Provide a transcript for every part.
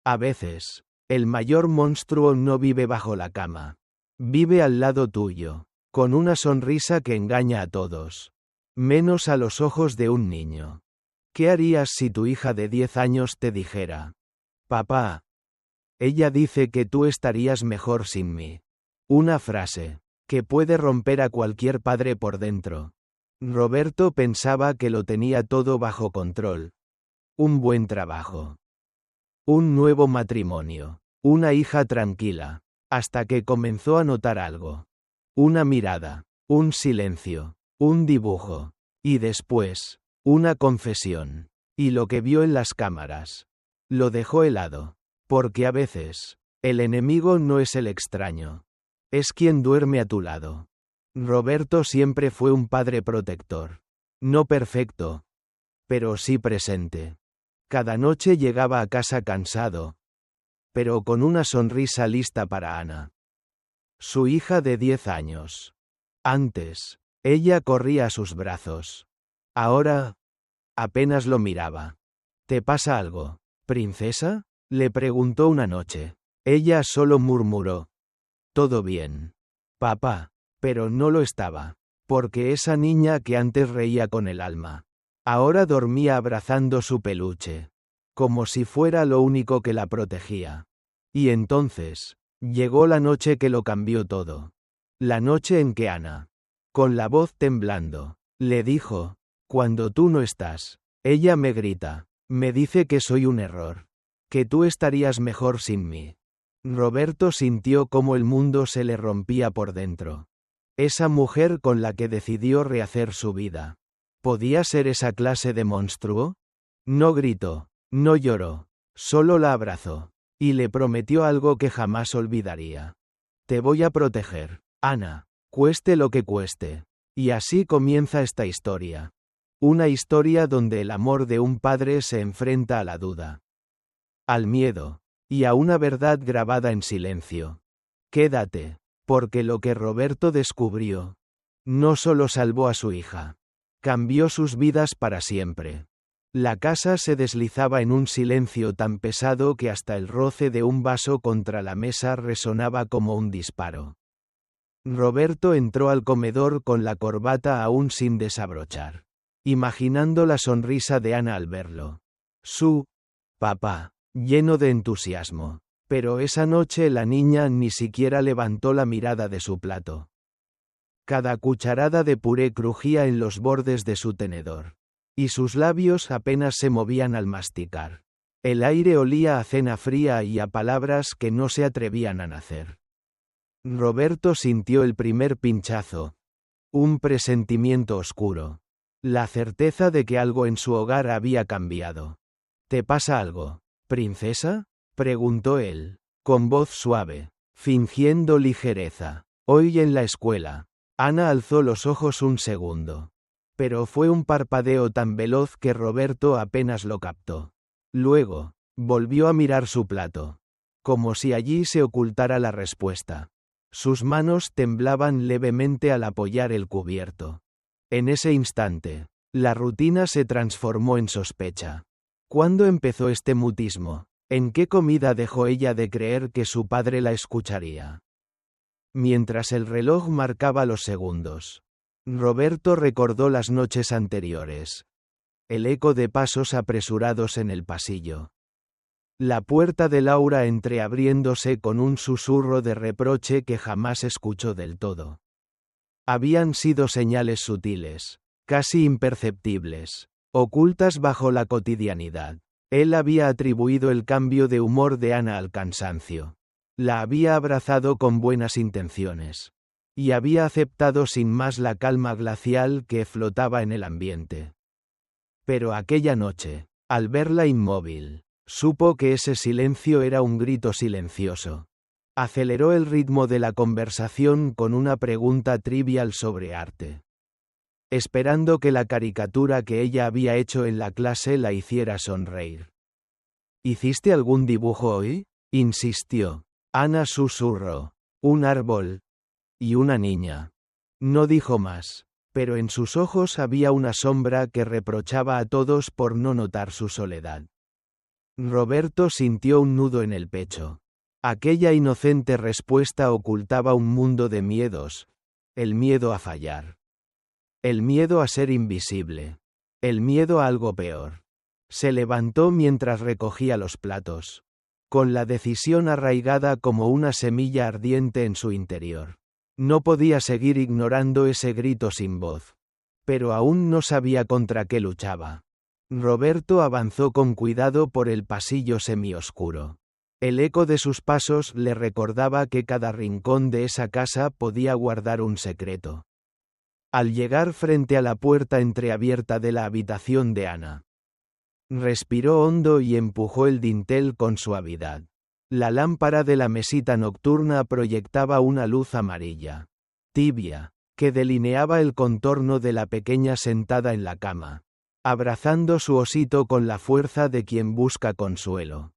A veces, el mayor monstruo no vive bajo la cama. Vive al lado tuyo, con una sonrisa que engaña a todos, menos a los ojos de un niño. ¿Qué harías si tu hija de 10 años te dijera: papá, ella dice que tú estarías mejor sin mí? Una frase que puede romper a cualquier padre por dentro. Roberto pensaba que lo tenía todo bajo control. Un buen trabajo. Un nuevo matrimonio. Una hija tranquila. Hasta que comenzó a notar algo. Una mirada. Un silencio. Un dibujo. Y después, una confesión. Y lo que vio en las cámaras. Lo dejó helado. Porque a veces, el enemigo no es el extraño. Es quien duerme a tu lado. Roberto siempre fue un padre protector. No perfecto, pero sí presente. Cada noche llegaba a casa cansado, pero con una sonrisa lista para Ana, su hija de 10 años. Antes, ella corría a sus brazos. Ahora, apenas lo miraba. ¿Te pasa algo, princesa?, le preguntó una noche. Ella solo murmuró: todo bien, papá. Pero no lo estaba, porque esa niña que antes reía con el alma, ahora dormía abrazando su peluche, como si fuera lo único que la protegía. Y entonces, llegó la noche que lo cambió todo. La noche en que Ana, con la voz temblando, le dijo: cuando tú no estás, ella me grita, me dice que soy un error, que tú estarías mejor sin mí. Roberto sintió cómo el mundo se le rompía por dentro. Esa mujer con la que decidió rehacer su vida. ¿Podía ser esa clase de monstruo? No gritó, no lloró, solo la abrazó, y le prometió algo que jamás olvidaría. Te voy a proteger, Ana, cueste lo que cueste. Y así comienza esta historia. Una historia donde el amor de un padre se enfrenta a la duda, al miedo, y a una verdad grabada en silencio. Quédate. Porque lo que Roberto descubrió no solo salvó a su hija, cambió sus vidas para siempre. La casa se deslizaba en un silencio tan pesado que hasta el roce de un vaso contra la mesa resonaba como un disparo. Roberto entró al comedor con la corbata aún sin desabrochar, imaginando la sonrisa de Ana al verlo. Su papá, lleno de entusiasmo. Pero esa noche la niña ni siquiera levantó la mirada de su plato. Cada cucharada de puré crujía en los bordes de su tenedor, y sus labios apenas se movían al masticar. El aire olía a cena fría y a palabras que no se atrevían a nacer. Roberto sintió el primer pinchazo. Un presentimiento oscuro. La certeza de que algo en su hogar había cambiado. ¿Te pasa algo, princesa?, preguntó él, con voz suave, fingiendo ligereza. Hoy en la escuela. Ana alzó los ojos un segundo. Pero fue un parpadeo tan veloz que Roberto apenas lo captó. Luego, volvió a mirar su plato. Como si allí se ocultara la respuesta. Sus manos temblaban levemente al apoyar el cubierto. En ese instante, la rutina se transformó en sospecha. ¿Cuándo empezó este mutismo? ¿En qué comida dejó ella de creer que su padre la escucharía? Mientras el reloj marcaba los segundos, Roberto recordó las noches anteriores. El eco de pasos apresurados en el pasillo. La puerta de Laura entreabriéndose con un susurro de reproche que jamás escuchó del todo. Habían sido señales sutiles, casi imperceptibles, ocultas bajo la cotidianidad. Él había atribuido el cambio de humor de Ana al cansancio. La había abrazado con buenas intenciones. Y había aceptado sin más la calma glacial que flotaba en el ambiente. Pero aquella noche, al verla inmóvil, supo que ese silencio era un grito silencioso. Aceleró el ritmo de la conversación con una pregunta trivial sobre arte. Esperando que la caricatura que ella había hecho en la clase la hiciera sonreír. ¿Hiciste algún dibujo hoy?, insistió. Ana susurró. Un árbol. Y una niña. No dijo más, pero en sus ojos había una sombra que reprochaba a todos por no notar su soledad. Roberto sintió un nudo en el pecho. Aquella inocente respuesta ocultaba un mundo de miedos. El miedo a fallar. El miedo a ser invisible. El miedo a algo peor. Se levantó mientras recogía los platos, con la decisión arraigada como una semilla ardiente en su interior. No podía seguir ignorando ese grito sin voz. Pero aún no sabía contra qué luchaba. Roberto avanzó con cuidado por el pasillo semioscuro. El eco de sus pasos le recordaba que cada rincón de esa casa podía guardar un secreto. Al llegar frente a la puerta entreabierta de la habitación de Ana, respiró hondo y empujó el dintel con suavidad. La lámpara de la mesita nocturna proyectaba una luz amarilla, tibia, que delineaba el contorno de la pequeña sentada en la cama, abrazando su osito con la fuerza de quien busca consuelo.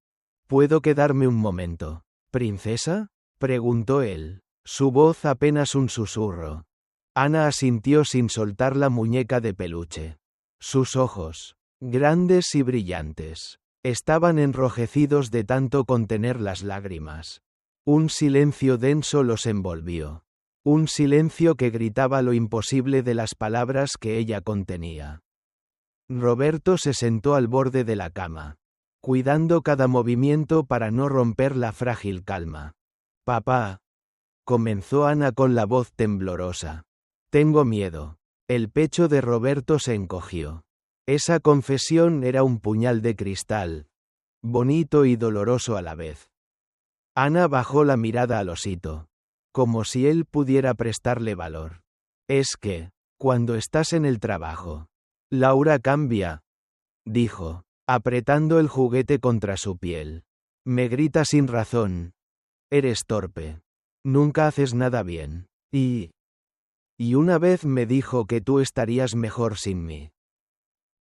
¿Puedo quedarme un momento, princesa?, preguntó él, su voz apenas un susurro. Ana asintió sin soltar la muñeca de peluche. Sus ojos, grandes y brillantes, estaban enrojecidos de tanto contener las lágrimas. Un silencio denso los envolvió. Un silencio que gritaba lo imposible de las palabras que ella contenía. Roberto se sentó al borde de la cama, cuidando cada movimiento para no romper la frágil calma. «Papá», comenzó Ana con la voz temblorosa. «Tengo miedo». El pecho de Roberto se encogió. Esa confesión era un puñal de cristal, bonito y doloroso a la vez. Ana bajó la mirada al osito, como si él pudiera prestarle valor. «Es que, cuando estás en el trabajo, Laura cambia», dijo, apretando el juguete contra su piel. «Me grita sin razón. Eres torpe. Nunca haces nada bien. Y una vez me dijo que tú estarías mejor sin mí».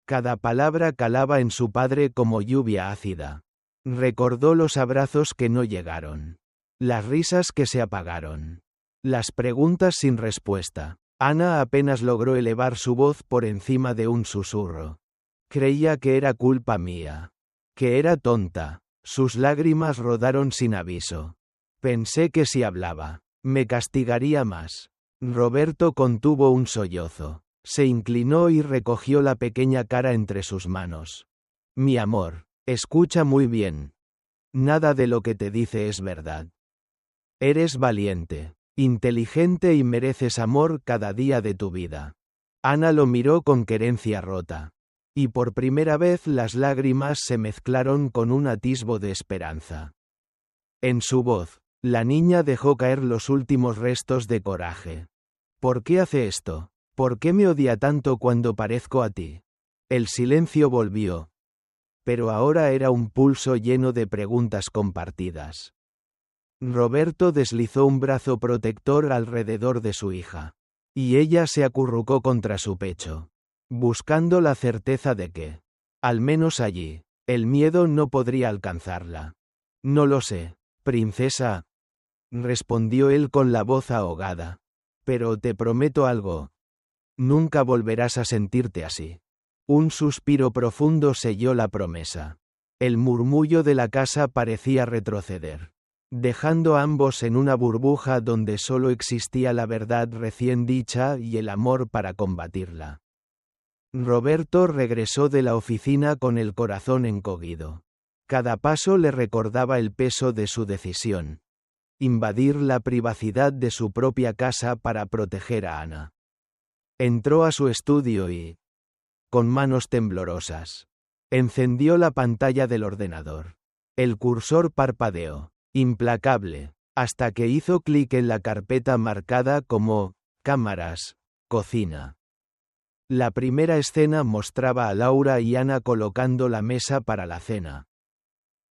Cada palabra calaba en su padre como lluvia ácida. Recordó los abrazos que no llegaron, las risas que se apagaron, las preguntas sin respuesta. Ana apenas logró elevar su voz por encima de un susurro. Creía que era culpa mía, que era tonta. Sus lágrimas rodaron sin aviso. Pensé que si hablaba, me castigaría más. Roberto contuvo un sollozo. Se inclinó y recogió la pequeña cara entre sus manos. «Mi amor, escucha muy bien. Nada de lo que te dice es verdad. Eres valiente, inteligente y mereces amor cada día de tu vida». Ana lo miró con querencia rota. Y por primera vez las lágrimas se mezclaron con un atisbo de esperanza. En su voz, la niña dejó caer los últimos restos de coraje. «¿Por qué hace esto? ¿Por qué me odia tanto cuando parezco a ti?». El silencio volvió. Pero ahora era un pulso lleno de preguntas compartidas. Roberto deslizó un brazo protector alrededor de su hija. Y ella se acurrucó contra su pecho, buscando la certeza de que, al menos allí, el miedo no podría alcanzarla. «No lo sé, princesa», respondió él con la voz ahogada. «Pero te prometo algo. Nunca volverás a sentirte así». Un suspiro profundo selló la promesa. El murmullo de la casa parecía retroceder, dejando a ambos en una burbuja donde solo existía la verdad recién dicha y el amor para combatirla. Roberto regresó de la oficina con el corazón encogido. Cada paso le recordaba el peso de su decisión: invadir la privacidad de su propia casa para proteger a Ana. Entró a su estudio y, con manos temblorosas, encendió la pantalla del ordenador. El cursor parpadeó, implacable, hasta que hizo clic en la carpeta marcada como «Cámaras, cocina». La primera escena mostraba a Laura y Ana colocando la mesa para la cena.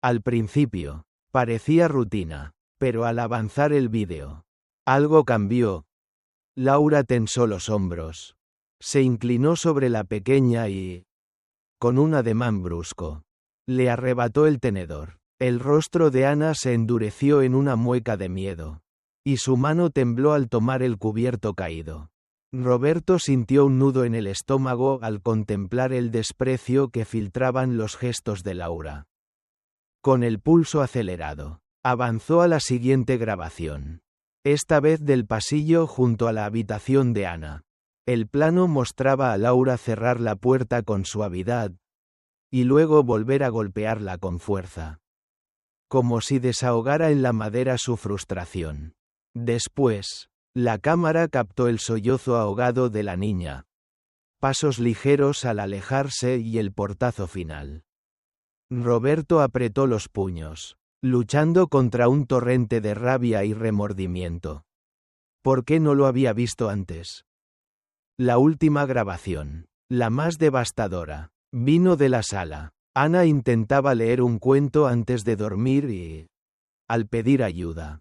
Al principio, parecía rutina, pero al avanzar el vídeo, algo cambió. Laura tensó los hombros. Se inclinó sobre la pequeña y, con un ademán brusco, le arrebató el tenedor. El rostro de Ana se endureció en una mueca de miedo, y su mano tembló al tomar el cubierto caído. Roberto sintió un nudo en el estómago al contemplar el desprecio que filtraban los gestos de Laura. Con el pulso acelerado, avanzó a la siguiente grabación. Esta vez del pasillo junto a la habitación de Ana. El plano mostraba a Laura cerrar la puerta con suavidad, y luego volver a golpearla con fuerza. Como si desahogara en la madera su frustración. Después, la cámara captó el sollozo ahogado de la niña. Pasos ligeros al alejarse y el portazo final. Roberto apretó los puños, luchando contra un torrente de rabia y remordimiento. ¿Por qué no lo había visto antes? La última grabación, la más devastadora, vino de la sala. Ana intentaba leer un cuento antes de dormir y... al pedir ayuda.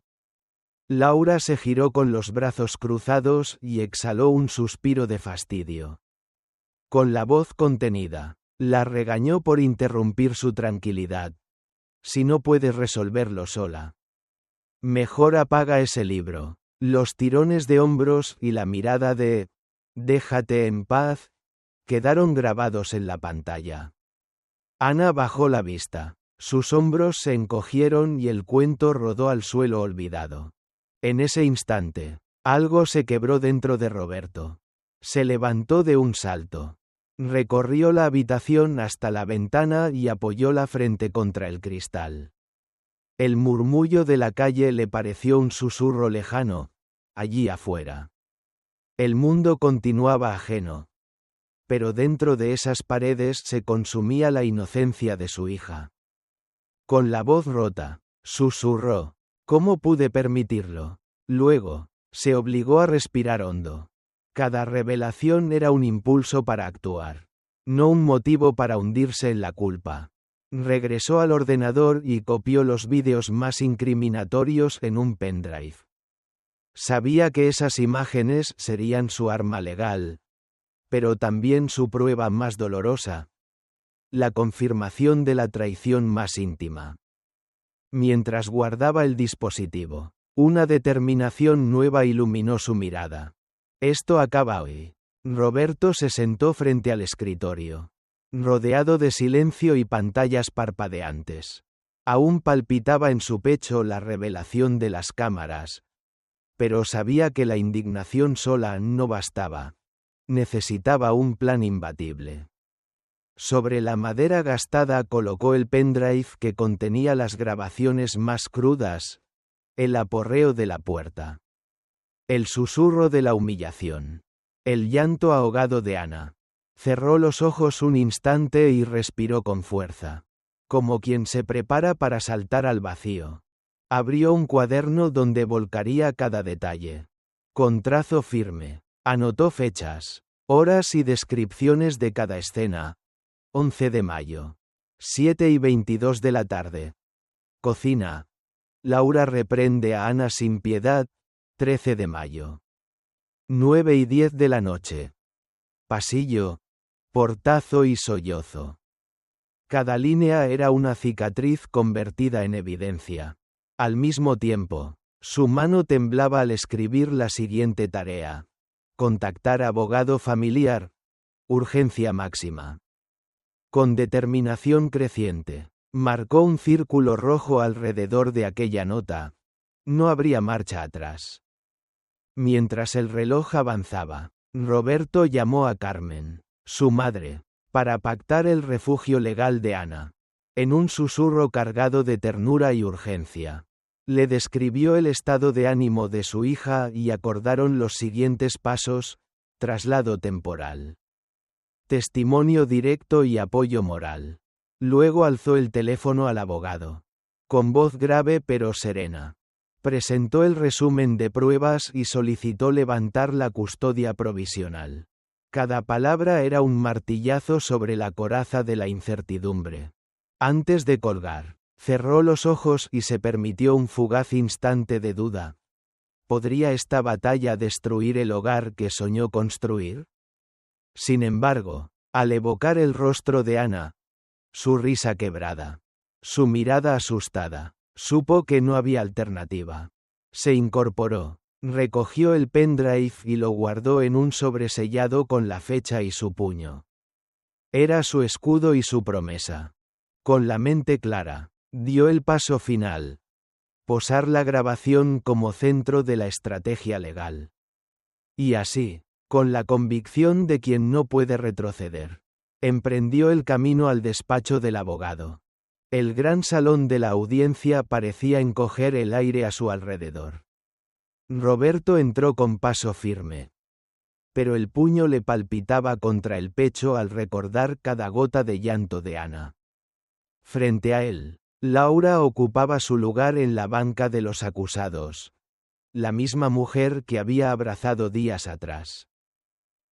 Laura se giró con los brazos cruzados y exhaló un suspiro de fastidio. Con la voz contenida, la regañó por interrumpir su tranquilidad. Si no puedes resolverlo sola. Mejor apaga ese libro. Los tirones de hombros y la mirada de... déjate en paz, quedaron grabados en la pantalla. Ana bajó la vista. Sus hombros se encogieron y el cuento rodó al suelo olvidado. En ese instante, algo se quebró dentro de Roberto. Se levantó de un salto. Recorrió la habitación hasta la ventana y apoyó la frente contra el cristal. El murmullo de la calle le pareció un susurro lejano, allí afuera. El mundo continuaba ajeno. Pero dentro de esas paredes se consumía la inocencia de su hija. Con la voz rota, susurró: ¿cómo pude permitirlo? Luego, se obligó a respirar hondo. Cada revelación era un impulso para actuar, no un motivo para hundirse en la culpa. Regresó al ordenador y copió los vídeos más incriminatorios en un pendrive. Sabía que esas imágenes serían su arma legal, pero también su prueba más dolorosa. La confirmación de la traición más íntima. Mientras guardaba el dispositivo, una determinación nueva iluminó su mirada. Esto acaba hoy. Roberto se sentó frente al escritorio, rodeado de silencio y pantallas parpadeantes. Aún palpitaba en su pecho la revelación de las cámaras, pero sabía que la indignación sola no bastaba. Necesitaba un plan imbatible. Sobre la madera gastada colocó el pendrive que contenía las grabaciones más crudas, el aporreo de la puerta. El susurro de la humillación. El llanto ahogado de Ana. Cerró los ojos un instante y respiró con fuerza. Como quien se prepara para saltar al vacío. Abrió un cuaderno donde volcaría cada detalle. Con trazo firme. Anotó fechas, horas y descripciones de cada escena. 11 de mayo. 7:22 de la tarde. Cocina. Laura reprende a Ana sin piedad. 13 de mayo. 9:10 de la noche. Pasillo. Portazo y sollozo. Cada línea era una cicatriz convertida en evidencia. Al mismo tiempo, su mano temblaba al escribir la siguiente tarea. Contactar abogado familiar. Urgencia máxima. Con determinación creciente, marcó un círculo rojo alrededor de aquella nota. No habría marcha atrás. Mientras el reloj avanzaba, Roberto llamó a Carmen, su madre, para pactar el refugio legal de Ana. En un susurro cargado de ternura y urgencia, le describió el estado de ánimo de su hija y acordaron los siguientes pasos: traslado temporal, testimonio directo y apoyo moral. Luego alzó el teléfono al abogado. Con voz grave pero serena, presentó el resumen de pruebas y solicitó levantar la custodia provisional. Cada palabra era un martillazo sobre la coraza de la incertidumbre. Antes de colgar, cerró los ojos y se permitió un fugaz instante de duda. ¿Podría esta batalla destruir el hogar que soñó construir? Sin embargo, al evocar el rostro de Ana, su risa quebrada, su mirada asustada, supo que no había alternativa. Se incorporó, recogió el pendrive y lo guardó en un sobresellado con la fecha y su puño. Era su escudo y su promesa. Con la mente clara, Dio el paso final. Posar la grabación como centro de la estrategia legal. Y así, con la convicción de quien no puede retroceder, emprendió el camino al despacho del abogado. El gran salón de la audiencia parecía encoger el aire a su alrededor. Roberto entró con paso firme. Pero el puño le palpitaba contra el pecho al recordar cada gota de llanto de Ana. Frente a él, Laura ocupaba su lugar en la banca de los acusados. La misma mujer que había abrazado días atrás.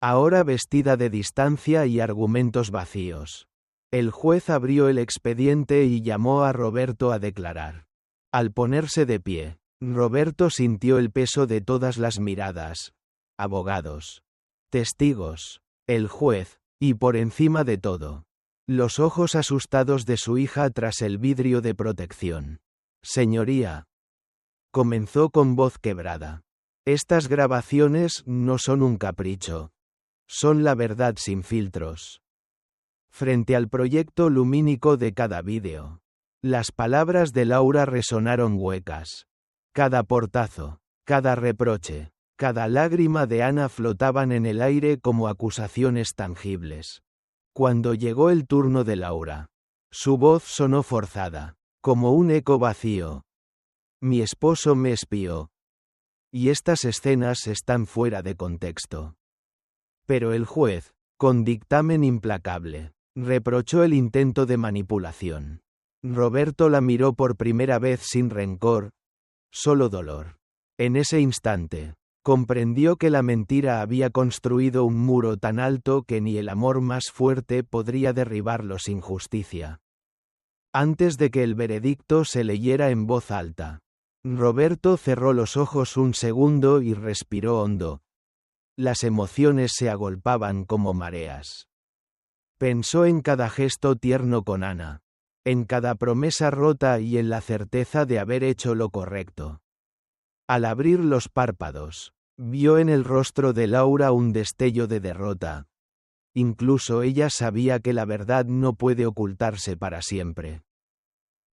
Ahora vestida de distancia y argumentos vacíos. El juez abrió el expediente y llamó a Roberto a declarar. Al ponerse de pie, Roberto sintió el peso de todas las miradas. Abogados. Testigos. El juez, y por encima de todo, los ojos asustados de su hija tras el vidrio de protección. Señoría. Comenzó con voz quebrada. Estas grabaciones no son un capricho. Son la verdad sin filtros. Frente al proyecto lumínico de cada vídeo, las palabras de Laura resonaron huecas. Cada portazo, cada reproche, cada lágrima de Ana flotaban en el aire como acusaciones tangibles. Cuando llegó el turno de Laura, su voz sonó forzada, como un eco vacío. Mi esposo me espió. Y estas escenas están fuera de contexto. Pero el juez, con dictamen implacable, reprochó el intento de manipulación. Roberto la miró por primera vez sin rencor, solo dolor. En ese instante, comprendió que la mentira había construido un muro tan alto que ni el amor más fuerte podría derribarlo sin justicia. Antes de que el veredicto se leyera en voz alta, Roberto cerró los ojos un segundo y respiró hondo. Las emociones se agolpaban como mareas. Pensó en cada gesto tierno con Ana, en cada promesa rota y en la certeza de haber hecho lo correcto. Al abrir los párpados, vio en el rostro de Laura un destello de derrota. Incluso ella sabía que la verdad no puede ocultarse para siempre.